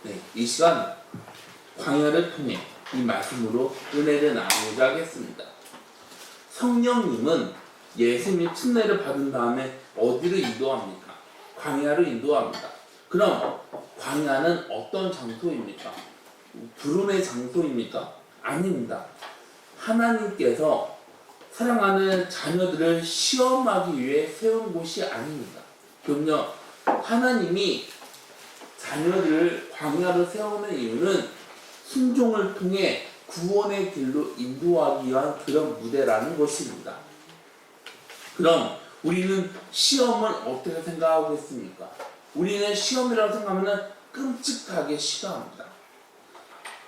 네, 이 시간 광야를 통해 이 말씀으로 은혜를 나누고자 하겠습니다. 성령님은 예수님이 침례를 받은 다음에 어디로 인도합니까? 광야로 인도합니다. 그럼 광야는 어떤 장소입니까? 부름의 장소입니까? 아닙니다. 하나님께서 사랑하는 자녀들을 시험하기 위해 세운 곳이 아닙니다. 그럼요, 하나님이 자녀들을 광야로 세우는 이유는 순종을 통해 구원의 길로 인도하기 위한 그런 무대라는 것입니다. 그럼 우리는 시험을 어떻게 생각하겠습니까? 우리는 시험이라고 생각하면 끔찍하게 싫어합니다.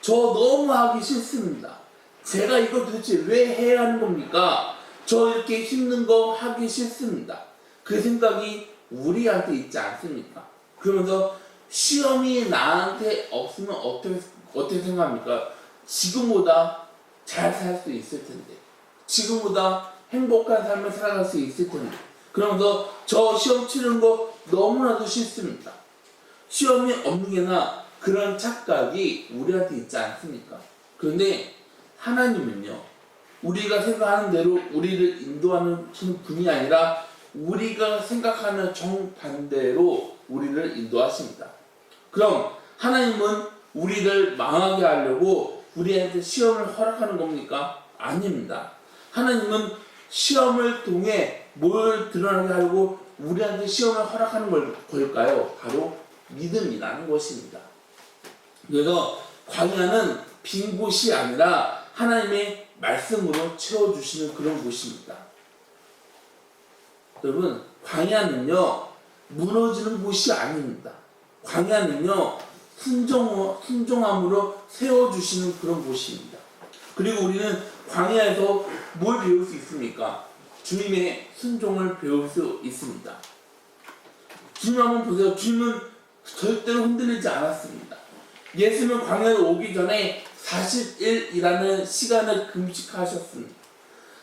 저 너무 하기 싫습니다. 제가 이거 도대체 왜 해야 하는 겁니까? 저 이렇게 힘든 거 하기 싫습니다. 그 생각이 우리한테 있지 않습니까? 그러면서 시험이 나한테 없으면 어떻게 생각합니까? 지금보다 잘 살 수 있을 텐데, 지금보다 행복한 삶을 살아갈 수 있을 텐데, 그러면서 저 시험 치르는 거 너무나도 싫습니다. 시험이 없는 게나 그런 착각이 우리한테 있지 않습니까? 그런데 하나님은요, 우리가 생각하는 대로 우리를 인도하는 분이 아니라 우리가 생각하는 정반대로 우리를 인도하십니다. 그럼 하나님은 우리를 망하게 하려고 우리한테 시험을 허락하는 겁니까? 아닙니다. 하나님은 시험을 통해 뭘 드러나게 하려고 우리한테 시험을 허락하는 걸까요? 바로 믿음이라는 것입니다. 그래서 광야는 빈 곳이 아니라 하나님의 말씀으로 채워주시는 그런 곳입니다. 여러분, 광야는요, 무너지는 곳이 아닙니다. 광야는요, 순종함으로 세워주시는 그런 곳입니다. 그리고 우리는 광야에서 뭘 배울 수 있습니까? 주님의 순종을 배울 수 있습니다. 주님 한번 보세요. 주님은 절대로 흔들리지 않았습니다. 예수님은 광야에 오기 전에 40일이라는 시간을 금식하셨습니다.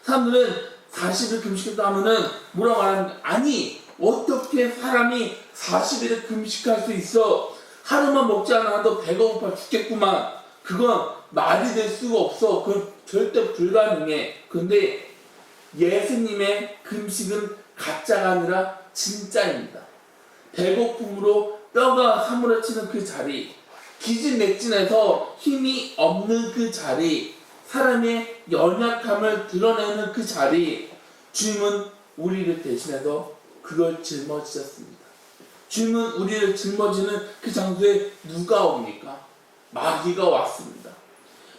사람들은 40일 금식했다 하면은 뭐라고 말합니까? 아니, 어떻게 사람이 40일을 금식할 수 있어? 하루만 먹지 않아도 배가 고파 죽겠구만. 그건 말이 될 수가 없어. 그건 절대 불가능해. 근데 예수님의 금식은 가짜가 아니라 진짜입니다. 배고픔으로 뼈가 사무라치는 그 자리, 기진맥진해서 힘이 없는 그 자리, 사람의 연약함을 드러내는 그 자리, 주님은 우리를 대신해서 그걸 짊어지셨습니다. 주님은 우리를 짊어지는 그 장소에 누가 옵니까? 마귀가 왔습니다.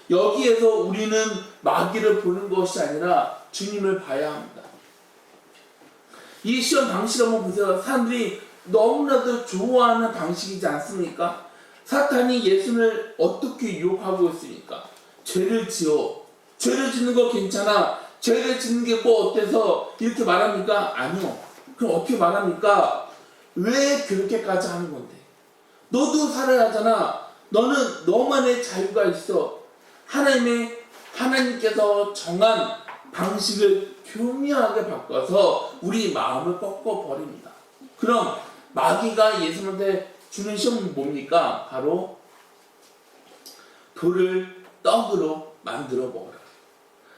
여기에서 우리는 마귀를 보는 것이 아니라 주님을 봐야 합니다. 이 시험 방식 한번 보세요. 사람들이 너무나도 좋아하는 방식이지 않습니까? 사탄이 예수를 어떻게 유혹하고 있습니까? 죄를 지어. 죄를 짓는 거 괜찮아. 죄를 짓는 게 뭐 어때서 이렇게 말합니까? 아니요. 그럼 어떻게 말합니까? 왜 그렇게까지 하는 건데? 너도 살아야 하잖아. 너만의 자유가 있어. 하나님께서 정한 방식을 교묘하게 바꿔서 우리 마음을 꺾어버립니다. 그럼 마귀가 예수님한테 주는 시험은 뭡니까? 바로 돌을 떡으로 만들어 먹어라.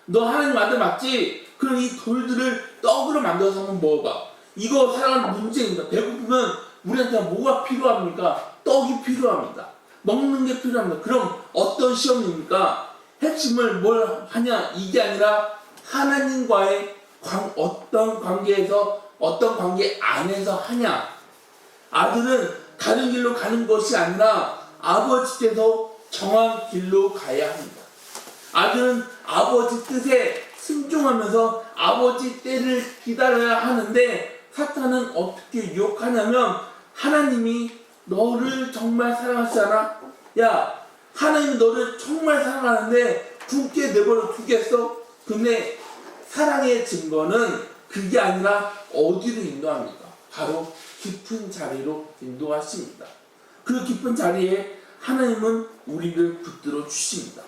너 하나님 아들 맞지? 그럼 이 돌들을 떡으로 만들어서 한번 먹어봐. 이거 살아가는 문제입니다. 배고프면 우리한테 뭐가 필요합니까? 떡이 필요합니다. 먹는 게 필요합니다. 그럼 어떤 시험입니까? 핵심을 뭘 하냐? 이게 아니라 하나님과의 어떤 관계에서 어떤 관계 안에서 하냐? 아들은 다른 길로 가는 것이 아니라 아버지께서 정한 길로 가야 합니다. 아들은 아버지 뜻에 순종하면서 아버지 때를 기다려야 하는데, 사탄은 어떻게 유혹하냐면 하나님이 너를 정말 사랑하시잖아? 야, 하나님이 너를 정말 사랑하는데 굳게 내버려 두겠어? 근데 사랑의 증거는 그게 아니라 어디로 인도합니까? 바로 깊은 자리로 인도하십니다. 그 깊은 자리에 하나님은 우리를 붙들어 주십니다.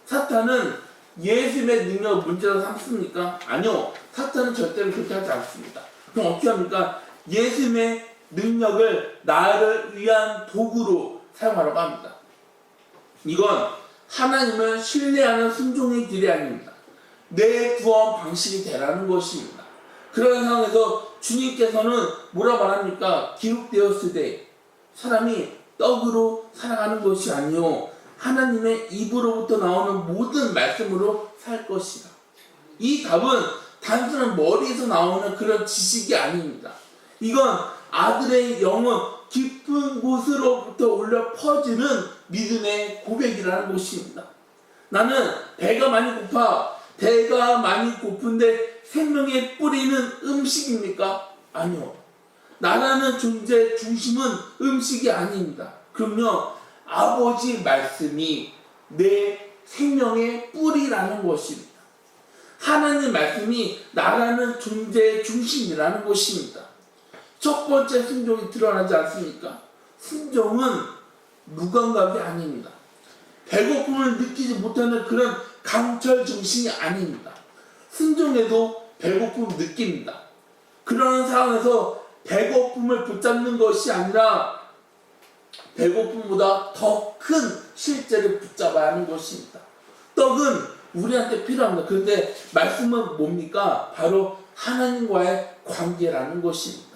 사탄은 예수님의 능력을 문제로 삼습니까? 아니요. 사탄은 절대로 그렇게 하지 않습니다. 그럼 어떻게 합니까? 예수님의 능력을 나를 위한 도구로 사용하라고 합니다. 이건 하나님을 신뢰하는 순종의 길이 아닙니다. 내 구원 방식이 되라는 것입니다. 그런 상황에서 주님께서는 뭐라 말합니까? 기록되었으되 사람이 떡으로 살아가는 것이 아니요 하나님의 입으로부터 나오는 모든 말씀으로 살 것이다. 이 답은 단순한 머리에서 나오는 그런 지식이 아닙니다. 이건 아들의 영은 깊은 곳으로부터 올려 퍼지는 믿음의 고백이라는 것입니다. 나는 배가 많이 고파, 배가 많이 고픈데 생명의 뿌리는 음식입니까? 아니요. 나라는 존재 중심은 음식이 아닙니다. 그럼요, 아버지 말씀이 내 생명의 뿌리라는 것입니다. 하나님 말씀이 나라는 존재의 중심이라는 것입니다. 첫 번째 순종이 드러나지 않습니까? 순종은 무감각이 아닙니다. 배고픔을 느끼지 못하는 그런 강철 정신이 아닙니다. 순종에도 배고픔을 느낍니다. 그런 상황에서 배고픔을 붙잡는 것이 아니라 배고픔보다 더 큰 실제를 붙잡아야 하는 것입니다. 떡은 우리한테 필요합니다. 그런데 말씀은 뭡니까? 바로 하나님과의 관계라는 것입니다.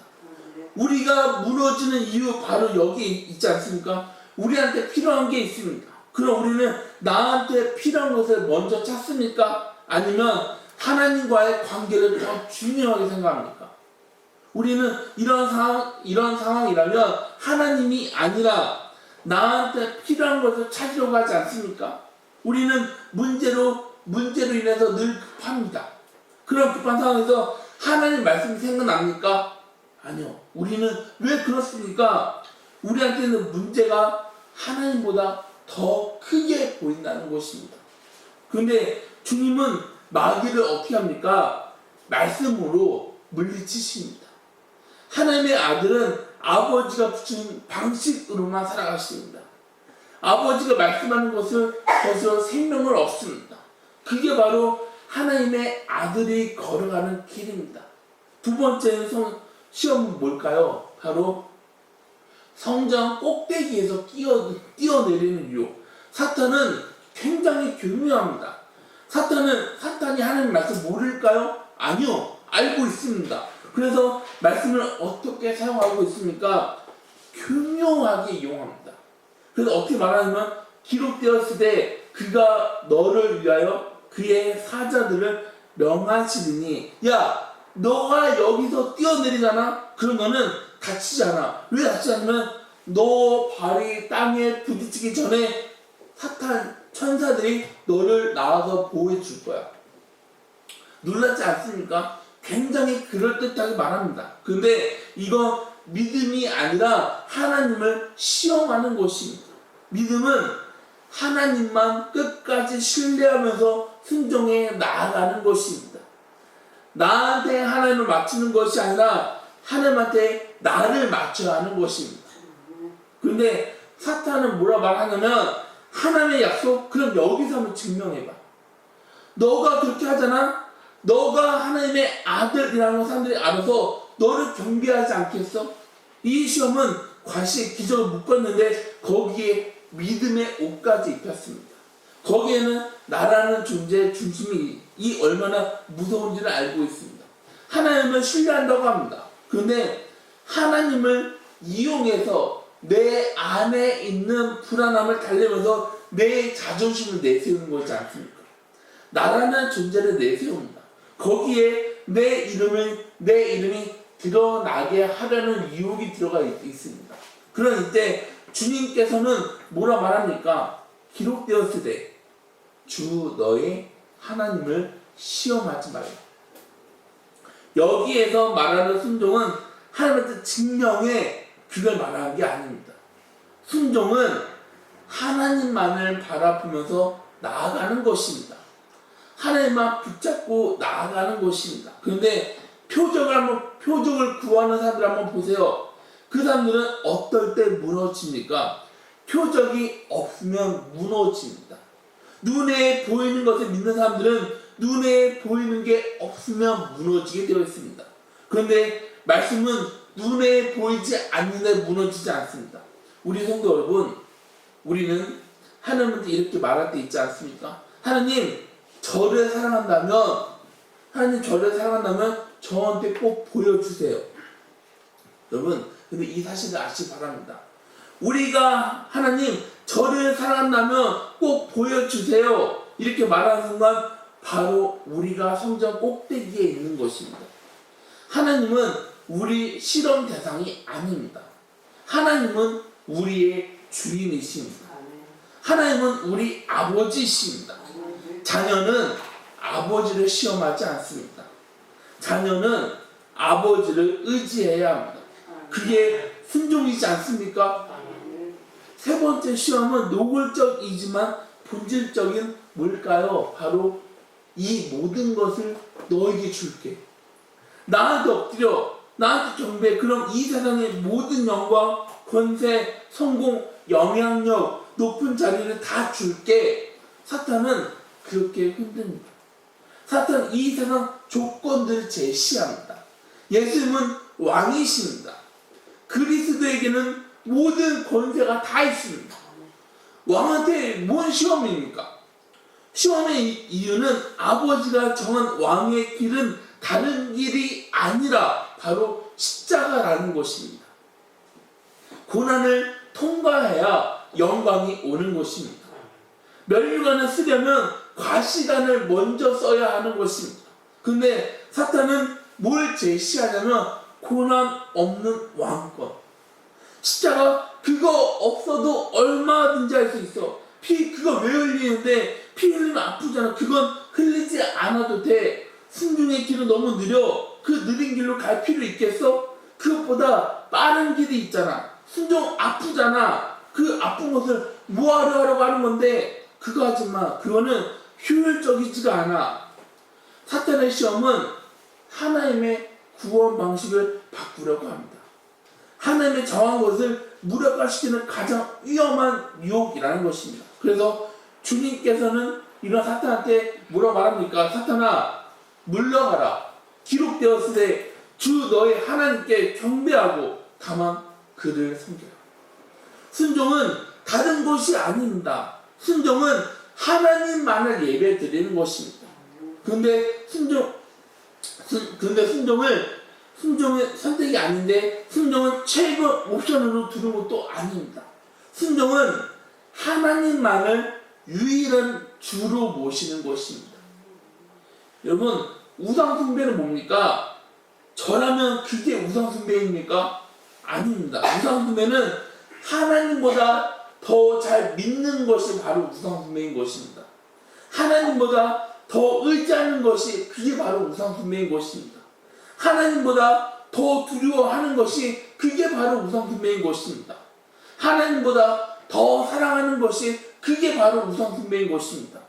우리가 무너지는 이유 바로 여기 있지 않습니까? 우리한테 필요한 게 있습니다. 그럼 우리는 나한테 필요한 것을 먼저 찾습니까? 아니면 하나님과의 관계를 더 중요하게 생각합니까? 우리는 이런 상황이라면 하나님이 아니라 나한테 필요한 것을 찾으려고 하지 않습니까? 우리는 문제로 인해서 늘 급합니다. 그런 급한 상황에서 하나님 말씀이 생각납니까? 아니요. 우리는 왜 그렇습니까? 우리한테는 문제가 하나님보다 더 크게 보인다는 것입니다. 그런데 주님은 마귀를 어떻게 합니까? 말씀으로 물리치십니다. 하나님의 아들은 아버지가 붙인 방식으로만 살아가십니다. 아버지가 말씀하는 것을 거기서 생명을 얻습니다. 그게 바로 하나님의 아들이 걸어가는 길입니다. 두 번째 시험은 뭘까요? 바로 성전 꼭대기에서 뛰어내리는 유혹. 사탄은 굉장히 교묘합니다. 사탄이 하나님 말씀 모를까요? 아니요. 알고 있습니다. 그래서 말씀을 어떻게 사용하고 있습니까? 교묘하게 이용합니다. 그래서 어떻게 말하냐면 기록되었을 때 그가 너를 위하여 그의 사자들을 명하시리니 야 너가 여기서 뛰어내리잖아? 그러면은 다치잖아. 왜 다치지 않으면 너 발이 땅에 부딪히기 전에 천사들이 너를 나와서 보호해 줄 거야. 놀랍지 않습니까? 굉장히 그럴듯하게 말합니다. 그런데 이건 믿음이 아니라 하나님을 시험하는 것입니다. 믿음은 하나님만 끝까지 신뢰하면서 순종해 나아가는 것입니다. 나한테 하나님을 맞추는 것이 아니라 하나님한테 나를 맞춰야 하는 것입니다. 그런데 사탄은 뭐라 말하냐면 하나님의 약속 그럼 여기서 한번 증명해봐. 너가 그렇게 하잖아? 너가 하나님의 아들이라는 걸 사람들이 알아서 너를 경배하지 않겠어? 이 시험은 과시 기적을 묶었는데 거기에 믿음의 옷까지 입혔습니다. 거기에는 나라는 존재의 중심이 얼마나 무서운지를 알고 있습니다. 하나님을 신뢰한다고 합니다. 그런데 하나님을 이용해서 내 안에 있는 불안함을 달래면서 내 자존심을 내세우는 거지 않습니까? 나라는 존재를 내세웁니다. 거기에 내 이름이 드러나게 하려는 유혹이 들어가 있습니다. 그런 이때 주님께서는 뭐라 말합니까? 기록되었으되 주 너의 하나님을 시험하지 말라. 여기에서 말하는 순종은 하나님한테 증명해 그걸 말하는 게 아닙니다. 순종은 하나님만을 바라보면서 나아가는 것입니다. 하나님만 붙잡고 나아가는 것입니다. 그런데 표적을 구하는 사람들 한번 보세요. 그 사람들은 어떨 때 무너집니까? 표적이 없으면 무너집니다. 눈에 보이는 것을 믿는 사람들은 눈에 보이는 게 없으면 무너지게 되어 있습니다. 그런데 말씀은 눈에 보이지 않는데 무너지지 않습니다. 우리 성도 여러분, 우리는 하나님한테 이렇게 말할 때 있지 않습니까? 하나님 저를 사랑한다면 저한테 꼭 보여주세요. 여러분 근데 이 사실을 아시기 바랍니다. 우리가 하나님 저를 사랑한다면 꼭 보여주세요 이렇게 말하는 순간 바로 우리가 성전 꼭대기에 있는 것입니다. 하나님은 우리 실험 대상이 아닙니다. 하나님은 우리의 주인이십니다. 하나님은 우리 아버지이십니다. 자녀는 아버지를 시험하지 않습니다. 자녀는 아버지를 의지해야 합니다. 그게 순종이지 않습니까? 세 번째 시험은 노골적이지만 본질적인 뭘까요? 바로 이 모든 것을 너에게 줄게. 나한테 엎드려, 나한테 경배. 그럼 이 세상의 모든 영광, 권세, 성공, 영향력, 높은 자리를 다 줄게. 사탄은 그렇게 흔듭니다. 사탄은 이 세상 조건들을 제시합니다. 예수님은 왕이십니다. 그리스도에게는 모든 권세가 다 있습니다. 왕한테 뭔 시험입니까? 시험의 이유는 아버지가 정한 왕의 길은 다른 길이 아니라 바로 십자가라는 것입니다. 고난을 통과해야 영광이 오는 것입니다. 면류관을 쓰려면 과시간을 먼저 써야 하는 것입니다. 근데 사탄은 뭘 제시하냐면 고난 없는 왕권. 십자가 그거 없어도 얼마든지 할 수 있어. 피 그거 왜 흘리는데 피 흘리면 아프잖아. 그건 흘리지 않아도 돼. 순종의 길은 너무 느려. 그 느린 길로 갈 필요 있겠어? 그것보다 빠른 길이 있잖아. 순종 아프잖아. 그 아픈 것을 뭐하러 하려고 하는 건데 그거 하지 마. 그거는 효율적이지가 않아. 사탄의 시험은 하나님의 구원 방식을 바꾸려고 합니다. 하나님의 정한 것을 무력화시키는 가장 위험한 유혹이라는 것입니다. 그래서 주님께서는 이런 사탄한테 뭐라고 말합니까? 사탄아 물러가라. 기록되었으되 주 너의 하나님께 경배하고 다만 그를 섬겨라. 순종은 다른 것이 아닙니다. 순종은 하나님만을 예배 드리는 것입니다. 근데 순종은 선택이 아닌데 순종은 최고 옵션으로 두는 것도 아닙니다. 순종은 하나님만을 유일한 주로 모시는 것입니다. 여러분 우상숭배는 뭡니까? 저라면 그게 우상숭배입니까? 아닙니다. 우상숭배는 하나님보다 더 잘 믿는 것이 바로 우상숭배인 것입니다. 하나님보다 더 의지하는 것이 그게 바로 우상숭배인 것입니다. 하나님보다 더 두려워하는 것이 그게 바로 우상숭배인 것입니다. 하나님보다 더 사랑하는 것이 그게 바로 우상숭배인 것입니다.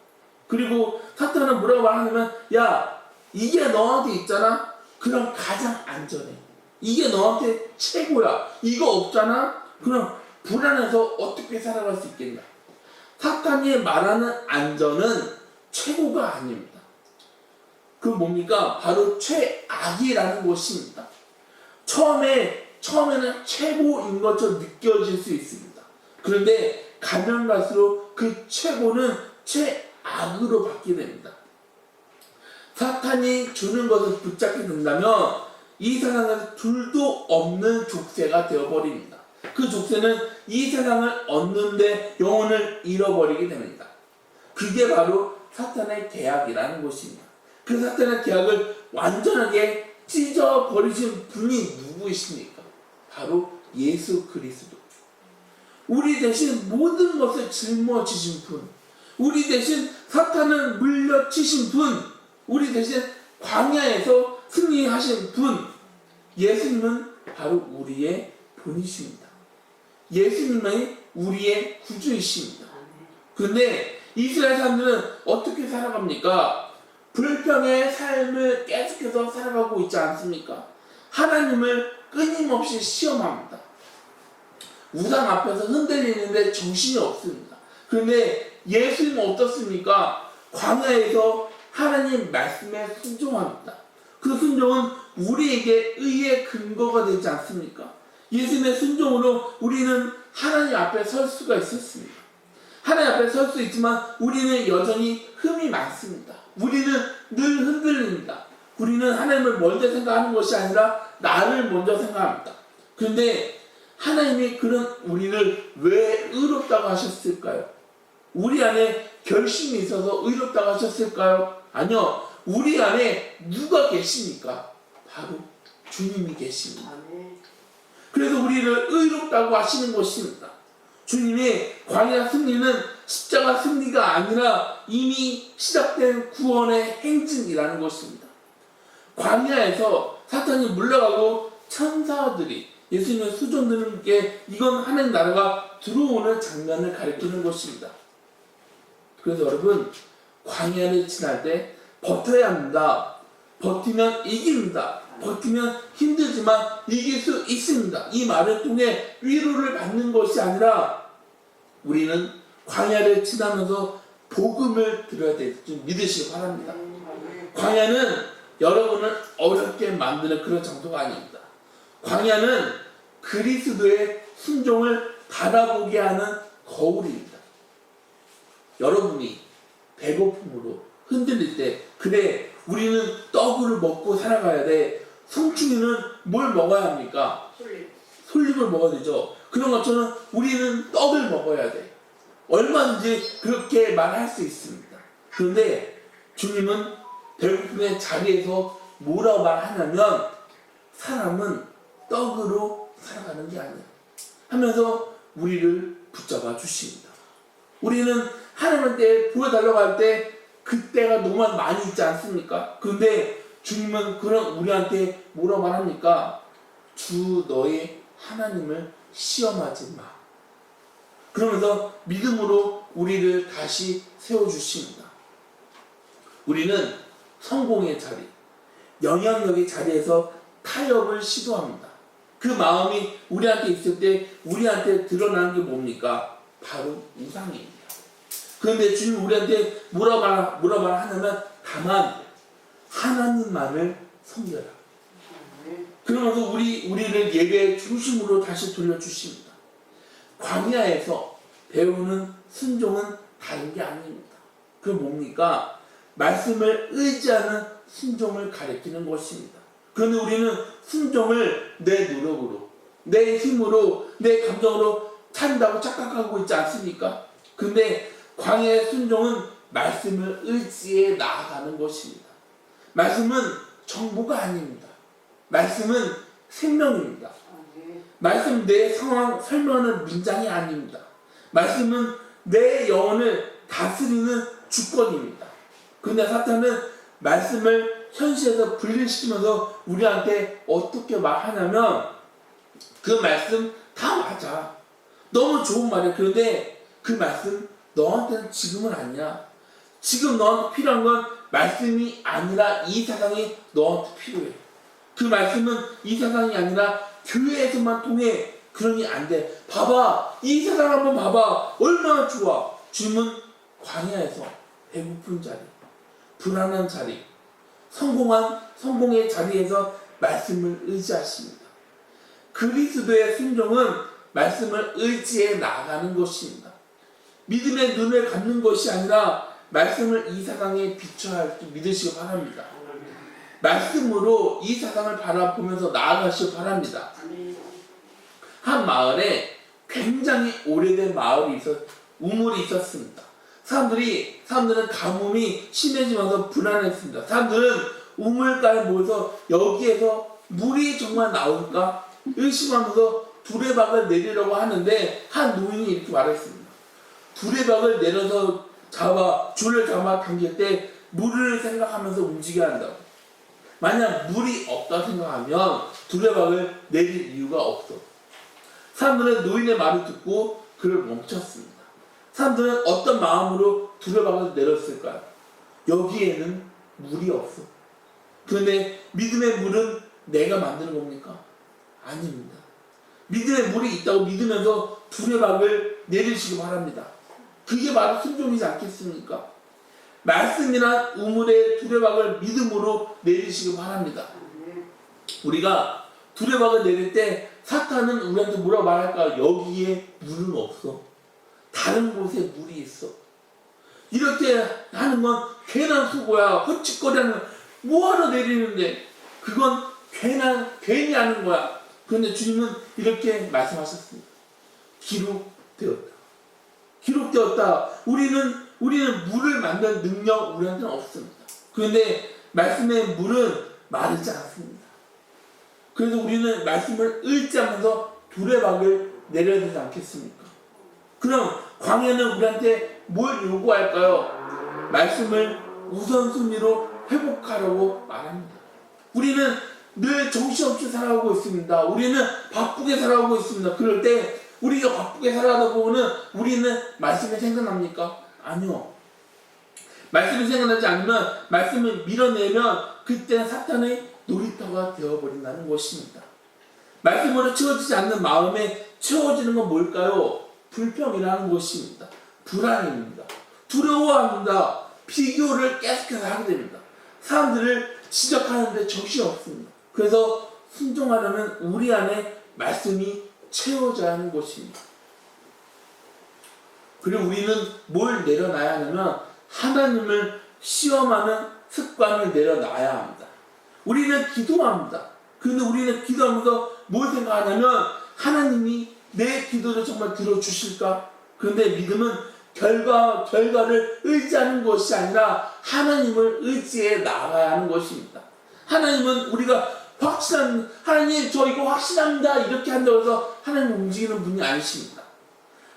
그리고 사탄은 뭐라고 말하냐면 야 이게 너한테 있잖아? 그럼 가장 안전해. 이게 너한테 최고야. 이거 없잖아? 그럼 불안해서 어떻게 살아갈 수 있겠냐? 사탄이 말하는 안전은 최고가 아닙니다. 그 뭡니까? 바로 최악이라는 것입니다. 처음에는 최고인 것처럼 느껴질 수 있습니다. 그런데 가면 갈수록 그 최고는 최악으로 바뀌게 됩니다. 사탄이 주는 것을 붙잡게 된다면 이 세상에서 둘도 없는 족쇄가 되어버립니다. 그 족쇄는 이 세상을 얻는데 영혼을 잃어버리게 됩니다. 그게 바로 사탄의 계약이라는 것입니다. 그 사탄의 계약을 완전하게 찢어버리신 분이 누구이십니까? 바로 예수 그리스도. 우리 대신 모든 것을 짊어지신 분, 우리 대신 사탄을 물려치신 분, 우리 대신 광야에서 승리하신 분, 예수님은 바로 우리의 본이십니다. 예수님이 우리의 구주이십니다. 그런데 이스라엘 사람들은 어떻게 살아갑니까? 불평의 삶을 계속해서 살아가고 있지 않습니까? 하나님을 끊임없이 시험합니다. 우상 앞에서 흔들리는데 정신이 없습니다. 그런데 예수님은 어떻습니까? 광야에서 하나님 말씀에 순종합니다. 그 순종은 우리에게 의의 근거가 되지 않습니까? 예수님의 순종으로 우리는 하나님 앞에 설 수가 있었습니다. 하나님 앞에 설 수 있지만 우리는 여전히 흠이 많습니다. 우리는 늘 흔들립니다. 우리는 하나님을 먼저 생각하는 것이 아니라 나를 먼저 생각합니다. 그런데 하나님이 그런 우리를 왜 의롭다고 하셨을까요? 우리 안에 결심이 있어서 의롭다고 하셨을까요? 아니요. 우리 안에 누가 계십니까? 바로 주님이 계십니다. 그래서 우리를 의롭다고 하시는 것입니다. 주님의 광야 승리는 십자가 승리가 아니라 이미 시작된 구원의 행진이라는 것입니다. 광야에서 사탄이 물러가고 천사들이 예수님의 수종들에게 이건 하나님 나라가 들어오는 장면을 가리키는 것입니다. 그래서 여러분, 광야를 지날 때 버텨야 합니다. 버티면 이깁니다. 버티면 힘들지만 이길 수 있습니다. 이 말을 통해 위로를 받는 것이 아니라 우리는 광야를 지나면서 복음을 들어야 될 줄 믿으시기 바랍니다. 광야는 여러분을 어렵게 만드는 그런 정도가 아닙니다. 광야는 그리스도의 순종을 바라보게 하는 거울입니다. 여러분이 배고픔으로 흔들릴 때 그래 우리는 떡을 먹고 살아가야 돼. 성충이는 뭘 먹어야 합니까? 솔잎을 먹어야 되죠. 그런 것처럼 우리는 떡을 먹어야 돼. 얼마든지 그렇게 말할 수 있습니다. 그런데 주님은 배고픔의 자리에서 뭐라고 말하냐면 사람은 떡으로 살아가는 게 아니야 하면서 우리를 붙잡아 주십니다. 우리는 하나님한테 보여달라고 할 때 그때가 너무 많이 있지 않습니까? 그런데 주님은 그런 우리한테 뭐라고 말합니까? 주 너의 하나님을 시험하지 마. 그러면서 믿음으로 우리를 다시 세워주십니다. 우리는 성공의 자리, 영향력의 자리에서 타협을 시도합니다. 그 마음이 우리한테 있을 때 우리한테 드러나는 게 뭡니까? 바로 우상입니다. 그런데 주님 우리한테 뭐라 말하냐면 다만 하나님만을 섬겨라. 그러면서 우리를 예배의 중심으로 다시 돌려주십니다. 광야에서 배우는 순종은 다른 게 아닙니다. 그건 뭡니까? 말씀을 의지하는 순종을 가리키는 것입니다. 그런데 우리는 순종을 내 노력으로, 내 힘으로, 내 감정으로 찬다고 착각하고 있지 않습니까? 근데 광야의 순종은 말씀을 의지해 나아가는 것입니다. 말씀은 정보가 아닙니다. 말씀은 생명입니다. 말씀 내 상황 설명하는 문장이 아닙니다. 말씀은 내 영혼을 다스리는 주권입니다. 그런데 사탄은 말씀을 현실에서 분리시키면서 우리한테 어떻게 말하냐면 그 말씀 다 맞아. 너무 좋은 말이야. 그런데 그 말씀 너한테는 지금은 아니야. 지금 너한테 필요한 건 말씀이 아니라 이 세상이 너한테 필요해. 그 말씀은 이 세상이 아니라 교회에서만 통해. 그러니 안 돼. 봐봐. 이 세상 한번 봐봐. 얼마나 좋아. 주님은 광야에서 배고픈 자리, 불안한 자리, 성공의 자리에서 말씀을 의지하십니다. 그리스도의 순종은 말씀을 의지해 나가는 것입니다. 믿음의 눈을 감는 것이 아니라 말씀을 이 세상에 비춰야 할 줄 믿으시기 바랍니다. 말씀으로 이 세상을 바라보면서 나아가시기 바랍니다. 한 마을에 굉장히 오래된 우물이 있었습니다. 사람들은 가뭄이 심해지면서 불안했습니다. 사람들은 우물가에 모여서 여기에서 물이 정말 나올까 의심하면서 두레박을 내리려고 하는데 한 노인이 이렇게 말했습니다. 두레박을 내려서 줄을 잡아 당길 때 물을 생각하면서 움직여야 한다고. 만약 물이 없다 생각하면 두레박을 내릴 이유가 없어. 사람들은 노인의 말을 듣고 그를 멈췄습니다. 사람들은 어떤 마음으로 두레박을 내렸을까요? 여기에는 물이 없어. 그런데 믿음의 물은 내가 만드는 겁니까? 아닙니다. 믿음의 물이 있다고 믿으면서 두레박을 내리시기 바랍니다. 그게 바로 순종이지 않겠습니까? 말씀이란 우물의 두레박을 믿음으로 내리시기 바랍니다. 우리가 두레박을 내릴 때 사탄은 우리한테 뭐라고 말할까? 여기에 물은 없어. 다른 곳에 물이 있어. 이렇게 하는 건 괜한 수고야. 헛짓거리하는 거야. 뭐하러 내리는데 그건 괜히 하는 거야. 그런데 주님은 이렇게 말씀하셨습니다. 기록되었다. 기록되었다. 우리는 물을 만드는 능력 우리한테는 없습니다. 그런데 말씀의 물은 마르지 않습니다. 그래서 우리는 말씀을 의지하면서 두레박을 내려야 되지 않겠습니까? 그럼 광야는 우리한테 뭘 요구할까요? 말씀을 우선순위로 회복하라고 말합니다. 우리는 늘 정신없이 살아가고 있습니다. 우리는 바쁘게 살아가고 있습니다. 그럴 때 우리가 바쁘게 살아가다 보면 우리는 말씀이 생각납니까? 아니요. 말씀이 생각나지 않으면 말씀을 밀어내면 그때는 사탄의 놀이터가 되어버린다는 것입니다. 말씀으로 채워지지 않는 마음에 채워지는 건 뭘까요? 불평이라는 것입니다. 불안입니다. 두려워합니다. 비교를 계속해서 하게 됩니다. 사람들을 지적하는데 정신이 없습니다. 그래서 순종하려면 우리 안에 말씀이 채워져야 하는 것입니다. 그리고 우리는 뭘 내려놔야 하냐면 하나님을 시험하는 습관을 내려놔야 합니다. 우리는 기도합니다. 그런데 우리는 기도하면서 뭘 생각하냐면 하나님이 내 기도를 정말 들어주실까? 그런데 믿음은 결과를 의지하는 것이 아니라 하나님을 의지해 나가야 하는 것입니다. 하나님은 우리가 하나님 저 이거 확신합니다 이렇게 한다고 해서 하나님 움직이는 분이 아니십니다.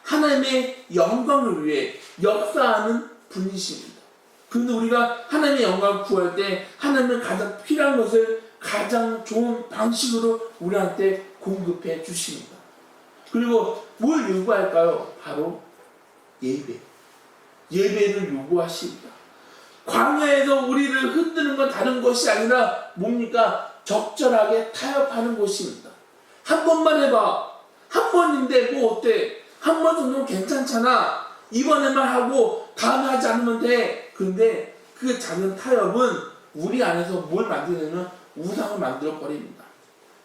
하나님의 영광을 위해 역사하는 분이십니다. 그런데 우리가 하나님의 영광을 구할 때 하나님은 가장 필요한 것을 가장 좋은 방식으로 우리한테 공급해 주십니다. 그리고 뭘 요구할까요? 바로 예배를 요구하십니다. 광야에서 우리를 흔드는 건 다른 것이 아니라 뭡니까? 적절하게 타협하는 것입니다. 한 번만 해봐. 한 번인데 뭐 어때? 한 번 정도는 괜찮잖아. 이번에만 하고 다음에 하지 않으면 돼. 그런데 그 작은 타협은 우리 안에서 뭘 만드냐면 우상을 만들어 버립니다.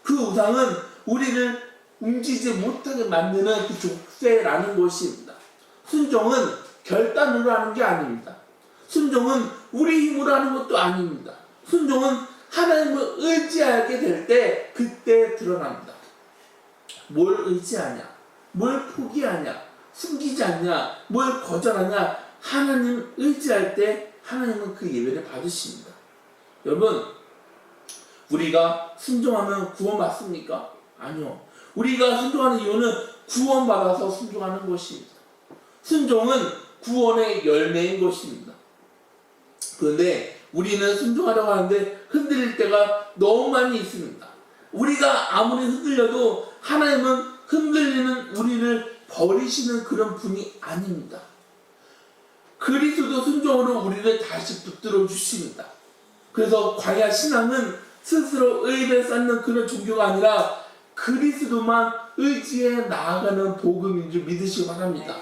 그 우상은 우리를 움직이지 못하게 만드는 그 족쇄라는 것입니다. 순종은 결단으로 하는 게 아닙니다. 순종은 우리 힘으로 하는 것도 아닙니다. 순종은 하나님을 의지하게 될 때 그때 드러납니다. 뭘 의지하냐? 뭘 포기하냐? 숨기지 않냐? 뭘 거절하냐? 하나님 의지할 때 하나님은 그 예배를 받으십니다. 여러분, 우리가 순종하면 구원받습니까? 아니요. 우리가 순종하는 이유는 구원받아서 순종하는 것입니다. 순종은 구원의 열매인 것입니다. 그런데 우리는 순종하려고 하는데 흔들릴 때가 너무 많이 있습니다. 우리가 아무리 흔들려도 하나님은 흔들리는 우리를 버리시는 그런 분이 아닙니다. 그리스도 순종으로 우리를 다시 붙들어 주십니다. 그래서 광야 신앙은 스스로 의를 쌓는 그런 종교가 아니라 그리스도만 의지해 나아가는 복음인 줄 믿으시기 바랍니다.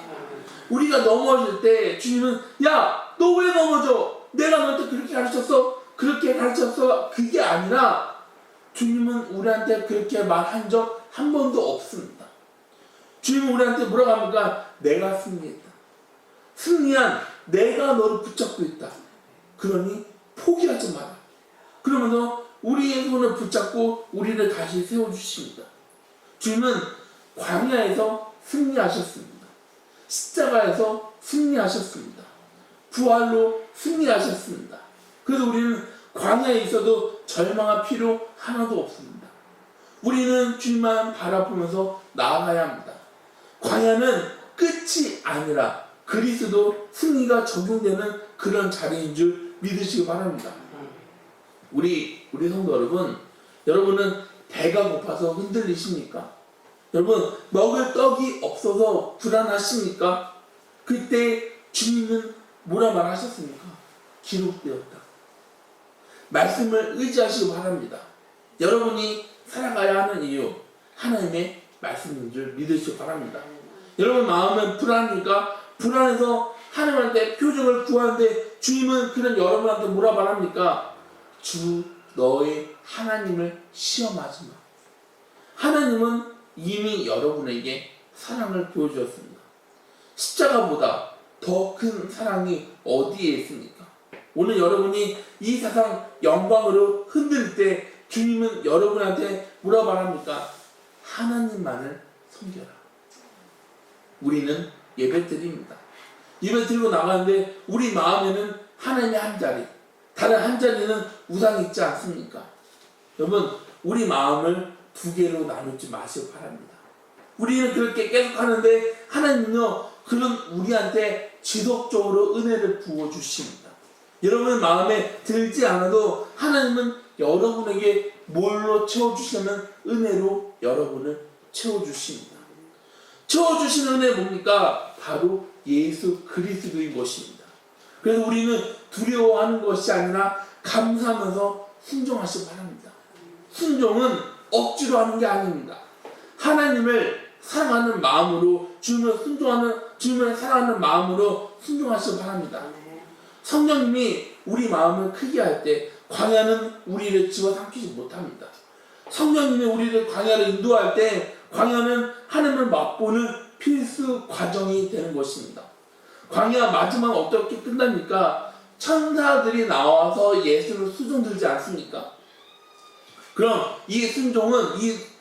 우리가 넘어질 때 주님은 야, 너 왜 넘어져? 내가 너한테 그렇게 가르쳤어? 그렇게 가르쳤어? 그게 아니라 주님은 우리한테 그렇게 말한 적 한 번도 없습니다. 주님은 우리한테 뭐라고 합니까? 내가 승리했다. 승리한 내가 너를 붙잡고 있다. 그러니 포기하지 마라. 그러면서 우리의 손을 붙잡고 우리를 다시 세워주십니다. 주님은 광야에서 승리하셨습니다. 십자가에서 승리하셨습니다. 부활로 승리하셨습니다. 그래서 우리는 광야에 있어도 절망할 필요 하나도 없습니다. 우리는 주님만 바라보면서 나아가야 합니다. 광야는 끝이 아니라 그리스도 승리가 적용되는 그런 자리인 줄 믿으시기 바랍니다. 우리 성도 여러분, 여러분은 배가 고파서 흔들리십니까? 여러분, 먹을 떡이 없어서 불안하십니까? 그때 주님은 뭐라 말하셨습니까? 기록되었다. 말씀을 의지하시기 바랍니다. 여러분이 살아가야 하는 이유, 하나님의 말씀인 줄 믿으시기 바랍니다. 여러분 마음은 불안하니까 불안해서 하나님한테 표적을 구하는데 주님은 그런 여러분한테 뭐라 말합니까? 주 너의 하나님을 시험하지 마. 하나님은 이미 여러분에게 사랑을 보여주었습니다. 십자가보다 더 큰 사랑이 어디에 있습니까? 오늘 여러분이 이 세상 영광으로 흔들 때 주님은 여러분한테 뭐라 말합니까? 하나님만을 섬겨라. 우리는 예배 드립니다. 예배 드리고 나가는데 우리 마음에는 하나님의 한 자리, 다른 한 자리는 우상이 있지 않습니까? 여러분, 우리 마음을 두 개로 나누지 마시기 바랍니다. 우리는 그렇게 계속 하는데 하나님은요, 그런 우리한테 지속적으로 은혜를 부어주십니다. 여러분 마음에 들지 않아도 하나님은 여러분에게 뭘로 채워주시냐면 은혜로 여러분을 채워주십니다. 채워주시는 은혜 뭡니까? 바로 예수 그리스도인 것입니다. 그래서 우리는 두려워하는 것이 아니라 감사하면서 순종하시기 바랍니다. 순종은 억지로 하는 게 아닙니다. 하나님을 사랑하는 마음으로 주님을 사랑하는 마음으로 순종하시기 바랍니다. 성령님이 우리 마음을 크게 할 때 광야는 우리를 집어삼키지 못합니다. 성령님이 우리를 광야로 인도할 때 광야는 하나님을 맛보는 필수 과정이 되는 것입니다. 광야 마지막 어떻게 끝납니까? 천사들이 나와서 예수를 수종들지 않습니까? 그럼 이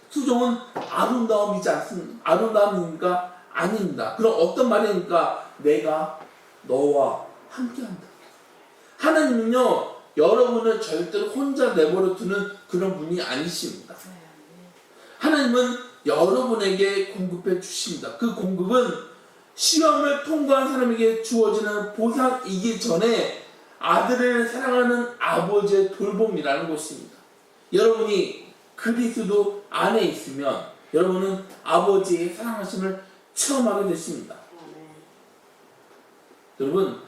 수종은 아름다움이지 않습니까? 아름다움입니까? 아닙니다. 그럼 어떤 말입니까? 내가 너와 함께한다. 하나님은요, 여러분을 절대로 혼자 내버려 두는 그런 분이 아니십니다. 하나님은 여러분에게 공급해 주십니다. 그 공급은 시험을 통과한 사람에게 주어지는 보상이기 전에 아들을 사랑하는 아버지의 돌봄이라는 것입니다. 여러분이 그리스도 안에 있으면 여러분은 아버지의 사랑하심을 체험하게 되십니다. 여러분,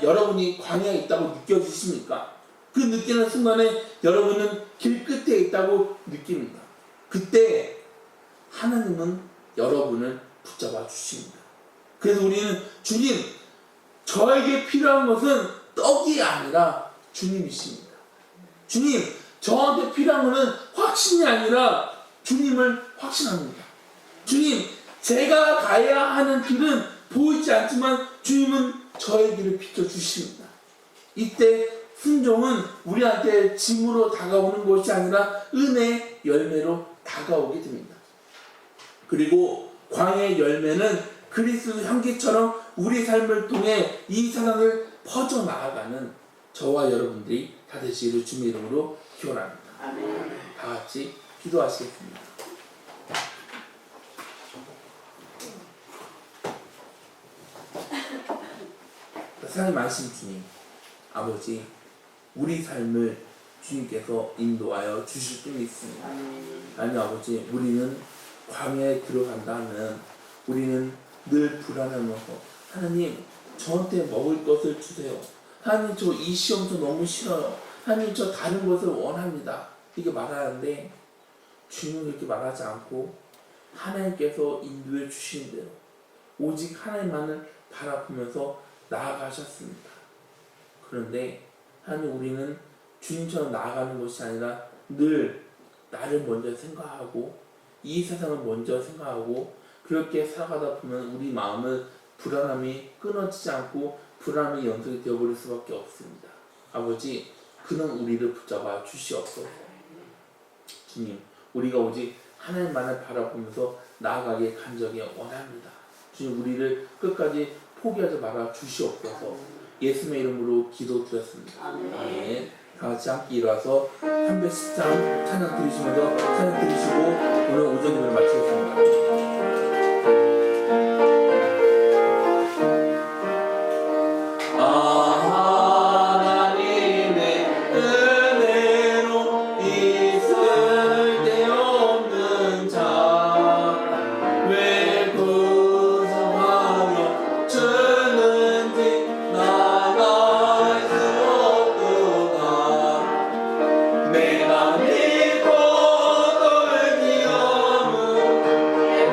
여러분이 광야에 있다고 느껴지십니까? 그 느끼는 순간에 여러분은 길 끝에 있다고 느낍니다. 그때 하나님은 여러분을 붙잡아 주십니다. 그래서 우리는 주님, 저에게 필요한 것은 떡이 아니라 주님이십니다. 주님, 저한테 필요한 것은 확신이 아니라 주님을 확신합니다. 주님, 제가 가야 하는 길은 보이지 않지만 주님은 저의 길을 비춰주십니다. 이때 순종은 우리한테 짐으로 다가오는 것이 아니라 은혜의 열매로 다가오게 됩니다. 그리고 광야의 열매는 그리스도 향기처럼 우리 삶을 통해 이 세상을 퍼져나가는 저와 여러분들이 다 되시기를 주님의 이름으로 기원합니다. 다 같이 기도하시겠습니다. 사랑이 많으신 주님, 아버지, 우리 삶을 주님께서 인도하여 주실 분이 있습니다. 아니 아버지, 우리는 광야에 들어간다 하면 우리는 늘 불안하면서 하나님, 저한테 먹을 것을 주세요. 하나님, 저 이 시험도 너무 싫어요. 하나님, 저 다른 것을 원합니다. 이렇게 말하는데 주님은 그렇게 말하지 않고 하나님께서 인도해 주신 대로 오직 하나님만을 바라보면서 나아가셨습니다. 그런데 하나님, 우리는 주님처럼 나아가는 것이 아니라 늘 나를 먼저 생각하고 이 세상을 먼저 생각하고 그렇게 살아가다 보면 우리 마음은 불안함이 끊어지지 않고 불안함이 연속이 되어버릴 수밖에 없습니다. 아버지, 그런 우리를 붙잡아 주시옵소서. 주님, 우리가 오직 하나님만을 바라보면서 나아가기에 간절히 원합니다. 주님, 우리를 끝까지 포기하지 말아 주시옵소서. 예수님의 이름으로 기도드렸습니다. 아멘. 다 같이 함께 일어나서 313 찬양 드리시면서 찬양 드리시고 오늘 오전 예배를 마치겠습니다. 내가 믿고 널 기억은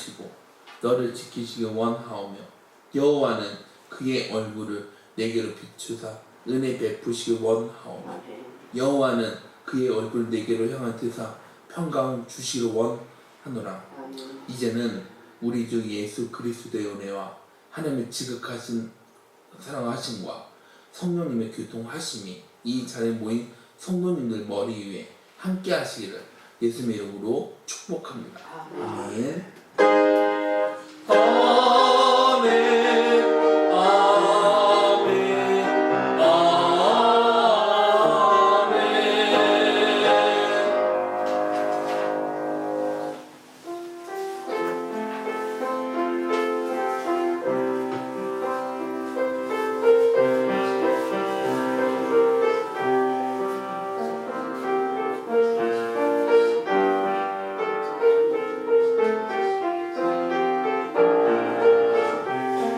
하시고 너를 지키시기 원하오며 여호와는 그의 얼굴을 내게로 비추사 은혜 베푸시기 원하오며 여호와는 그의 얼굴을 내게로 향하시사 평강 주시기 원하노라. 이제는 우리 주 예수 그리스도의 은혜와 하나님의 지극하신 사랑하심과 성령님의 교통하심이 이 자리에 모인 성도님들 머리 위에 함께 하시기를 예수님의 이름으로 축복합니다. 아멘.